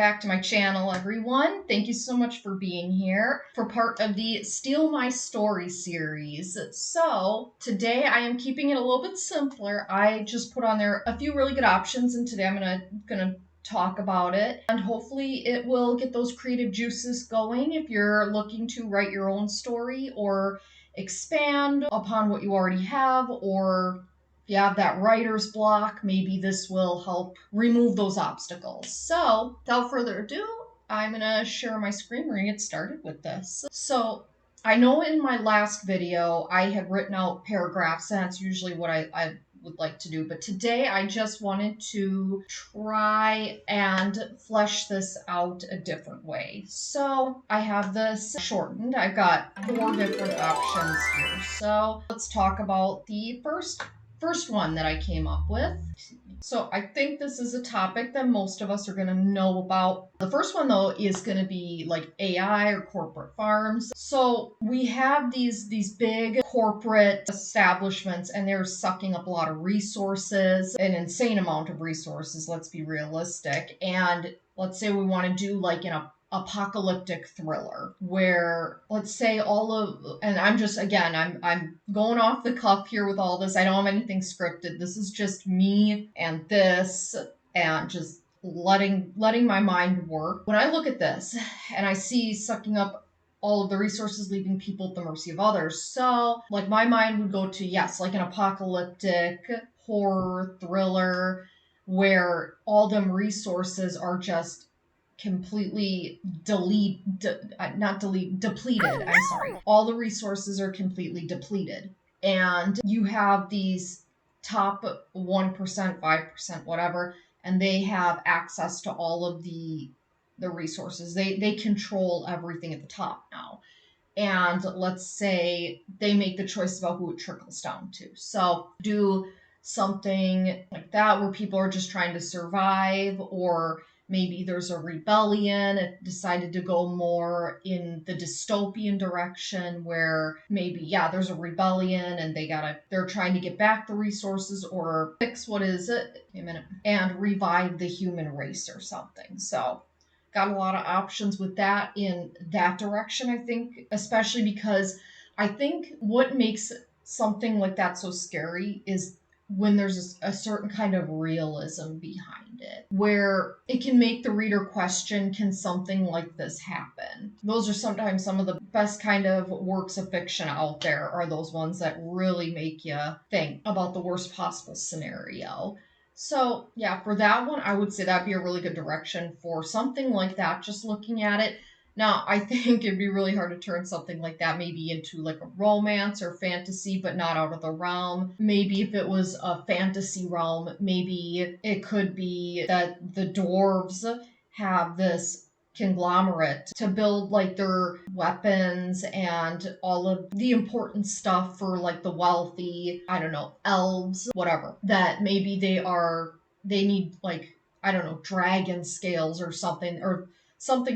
back to my channel, everyone. Thank you so much for being here for part of the Steal My Story series. So today I am keeping it a little bit simpler. I just put on there a few really good options, and today I'm gonna talk about it, and hopefully it will get those creative juices going if you're looking to write your own story or expand upon what you already have, or if you have that writer's block, maybe this will help remove those obstacles. So, without further ado, I'm gonna share my screen. We're gonna get started with this. So, I know in my last video I had written out paragraphs, and that's usually what I would like to do, but today I just wanted to try and flesh this out a different way. So I have this shortened. I've got 4 different options here. So let's talk about the first one that I came up with. So I think this is a topic that most of us are going to know about. The first one, though, is going to be like AI or corporate farms. So we have these big corporate establishments, and they're sucking up a lot of resources, an insane amount of resources, let's be realistic. And let's say we want to do like an apocalyptic thriller where, let's say, and I'm just, again, I'm going off the cuff here with all this. I don't have anything scripted. This is just me and this, and just letting my mind work. When I look at this and I see sucking up all of the resources, leaving people at the mercy of others, so like my mind would go to, yes, like an apocalyptic horror thriller where all them resources are just completely depleted. I'm sorry. All the resources are completely depleted. And you have these top 1%, 5%, whatever, and they have access to all of the resources. They control everything at the top now. And let's say they make the choice about who it trickles down to. So do something like that where people are just trying to survive, or maybe there's a rebellion. It decided to go more in the dystopian direction where maybe, yeah, there's a rebellion and they're trying to get back the resources or fix and revive the human race or something. So got a lot of options with that in that direction, I think, especially because I think what makes something like that so scary is when there's a certain kind of realism behind it, where it can make the reader question, can something like this happen? Those are sometimes some of the best kind of works of fiction out there, are those ones that really make you think about the worst possible scenario. So yeah, for that one, I would say that'd be a really good direction for something like that, just looking at it. Now, I think it'd be really hard to turn something like that maybe into like a romance or fantasy, but not out of the realm. Maybe if it was a fantasy realm, maybe it could be that the dwarves have this conglomerate to build like their weapons and all of the important stuff for like the wealthy, I don't know, elves, whatever, that maybe they need, like, I don't know, dragon scales or something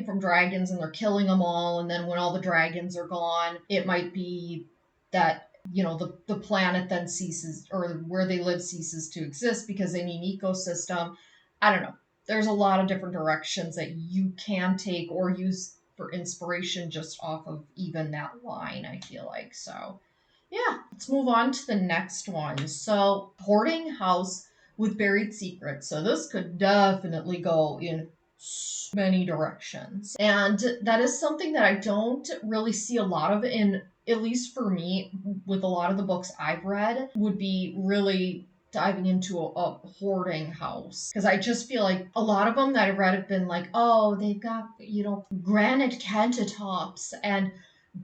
from dragons, and they're killing them all, and then when all the dragons are gone, it might be that, you know, the planet then ceases, or where they live ceases to exist because they need an ecosystem. I don't know. There's a lot of different directions that you can take or use for inspiration just off of even that line, I feel like. So yeah, let's move on to the next one. So, hoarding house with buried secrets. So this could definitely go in so many directions. And that is something that I don't really see a lot of, in, at least for me, with a lot of the books I've read, would be really diving into a hoarding house, because I just feel like a lot of them that I've read have been like, oh, they've got, you know, granite countertops and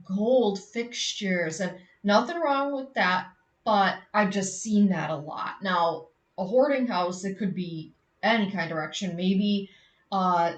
gold fixtures, and nothing wrong with that, but I've just seen that a lot. Now, a hoarding house, it could be any kind of direction. Maybe a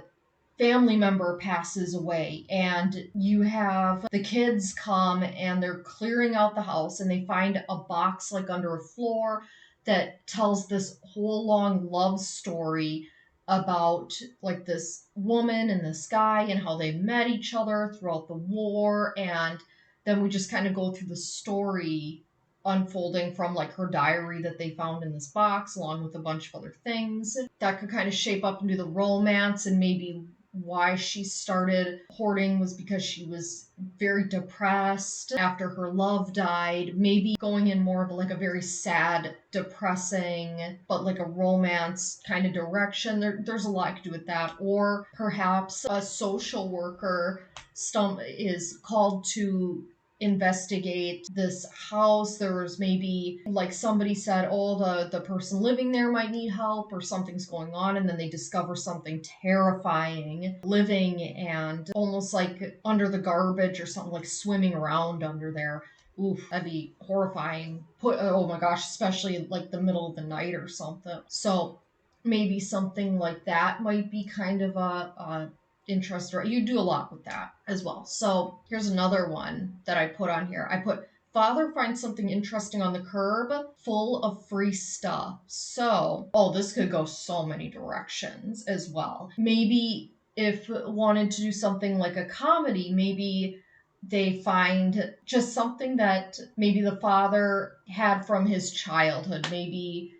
family member passes away and you have the kids come and they're clearing out the house and they find a box like under a floor that tells this whole long love story about like this woman and this guy and how they met each other throughout the war. And then we just kind of go through the story unfolding from like her diary that they found in this box, along with a bunch of other things that could kind of shape up into the romance, and maybe why she started hoarding was because she was very depressed after her love died. Maybe going in more of like a very sad, depressing, but like a romance kind of direction. There's a lot I could do with that. Or perhaps a social worker is called to investigate this house. There was maybe like somebody said, oh, the person living there might need help or something's going on, and then they discover something terrifying living and almost like under the garbage or something, like swimming around under there. Oof, that'd be horrifying. Oh my gosh, especially like the middle of the night or something. So maybe something like that might be kind of a interest, or you do a lot with that as well. So here's another one that I put on here. I put father finds something interesting on the curb full of free stuff. So, oh, this could go so many directions as well. Maybe if wanted to do something like a comedy, maybe they find just something that maybe the father had from his childhood, maybe,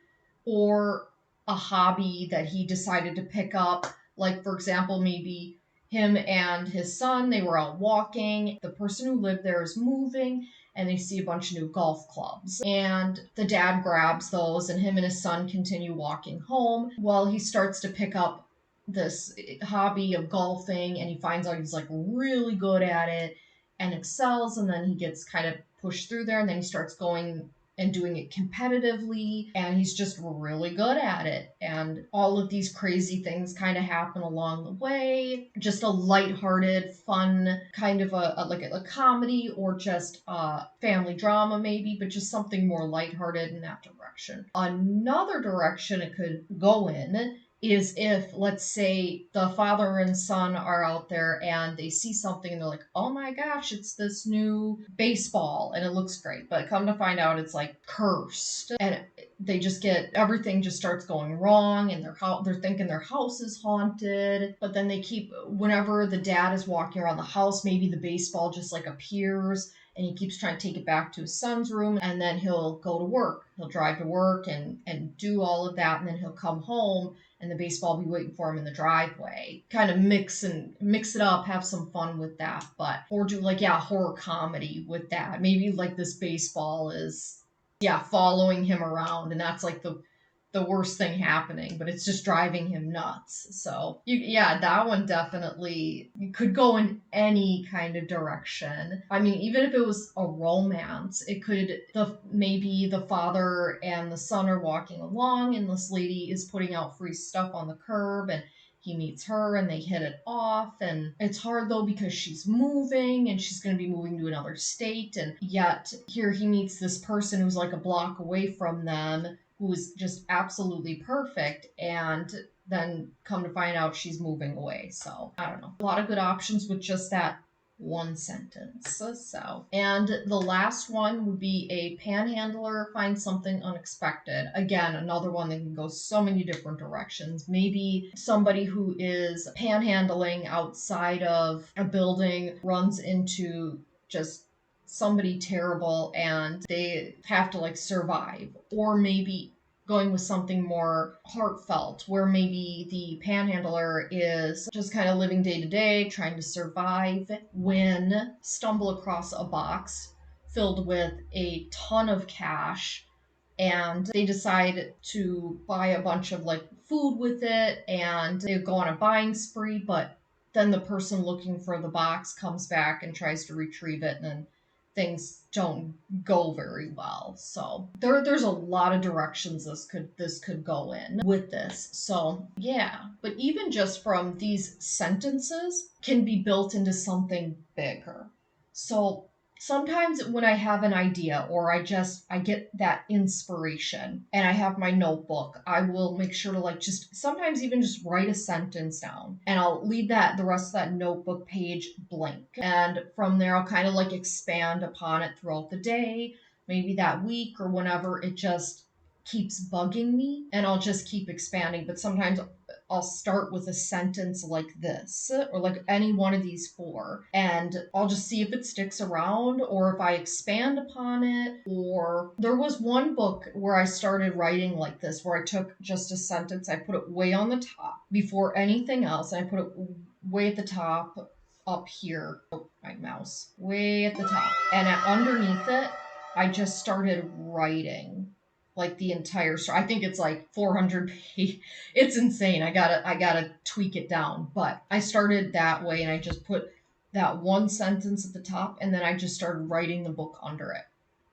or a hobby that he decided to pick up. Like, for example, maybe him and his son, they were out walking. The person who lived there is moving and they see a bunch of new golf clubs. And the dad grabs those and him and his son continue walking home. Well, he starts to pick up this hobby of golfing and he finds out he's like really good at it and excels, and then he gets kind of pushed through there, and then he starts going and doing it competitively, and he's just really good at it. And all of these crazy things kind of happen along the way. Just a lighthearted, fun kind of like a comedy, or just a family drama maybe, but just something more lighthearted in that direction. Another direction it could go in is if, let's say, the father and son are out there and they see something and they're like, oh my gosh, it's this new baseball and it looks great. But come to find out it's like cursed, and they just get, everything just starts going wrong, and they're thinking their house is haunted. But then they keep, whenever the dad is walking around the house, maybe the baseball just like appears and he keeps trying to take it back to his son's room, and then he'll go to work. He'll drive to work and do all of that, and then he'll come home and the baseball will be waiting for him in the driveway. Kind of mix it up, have some fun with that. But, or do like, yeah, horror comedy with that. Maybe like this baseball is, yeah, following him around, and that's like the worst thing happening, but it's just driving him nuts. So yeah, that one definitely, you could go in any kind of direction. I mean, even if it was a romance, it could, maybe the father and the son are walking along and this lady is putting out free stuff on the curb, and he meets her and they hit it off. And it's hard though because she's moving and she's going to be moving to another state, and yet here he meets this person who's like a block away from them, who is just absolutely perfect, and then come to find out she's moving away. So I don't know. A lot of good options with just that one sentence. So, and the last one would be a panhandler finds something unexpected. Again, another one that can go so many different directions. Maybe somebody who is panhandling outside of a building runs into just somebody terrible and they have to like survive. Or maybe going with something more heartfelt, where maybe the panhandler is just kind of living day to day, trying to survive, when stumble across a box filled with a ton of cash, and they decide to buy a bunch of like food with it, and they go on a buying spree. But then the person looking for the box comes back and tries to retrieve it, and then things don't go very well. So there's a lot of directions this could go in with this. So yeah, but even just from these sentences can be built into something bigger. So sometimes when I have an idea, or I get that inspiration and I have my notebook, I will make sure to like just sometimes even just write a sentence down, and I'll leave the rest of that notebook page blank. And from there I'll kind of like expand upon it throughout the day, maybe that week or whenever it just keeps bugging me, and I'll just keep expanding. But sometimes I'll start with a sentence like this, or like any one of these four, and I'll just see if it sticks around or if I expand upon it. Or there was one book where I started writing like this, where I took just a sentence, I put it way on the top before anything else, and I put it way at the top up here. Oh, my mouse. Way at the top. And underneath it, I just started writing like the entire story. I think it's like 400 pages. It's insane. I gotta tweak it down. But I started that way and I just put that one sentence at the top and then I just started writing the book under it.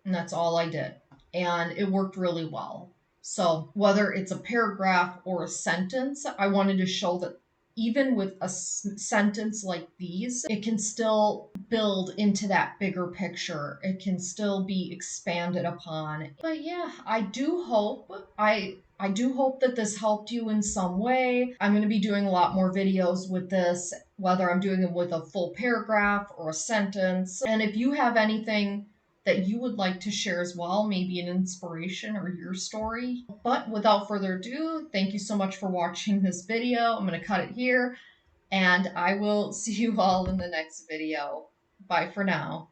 And that's all I did. And it worked really well. So whether it's a paragraph or a sentence, I wanted to show that even with a sentence like these, it can still build into that bigger picture. It can still be expanded upon. But yeah, I do hope that this helped you in some way. I'm going to be doing a lot more videos with this, whether I'm doing it with a full paragraph or a sentence. And if you have anything that you would like to share as well, maybe an inspiration or your story. But without further ado, thank you so much for watching this video. I'm going to cut it here, and I will see you all in the next video. Bye for now.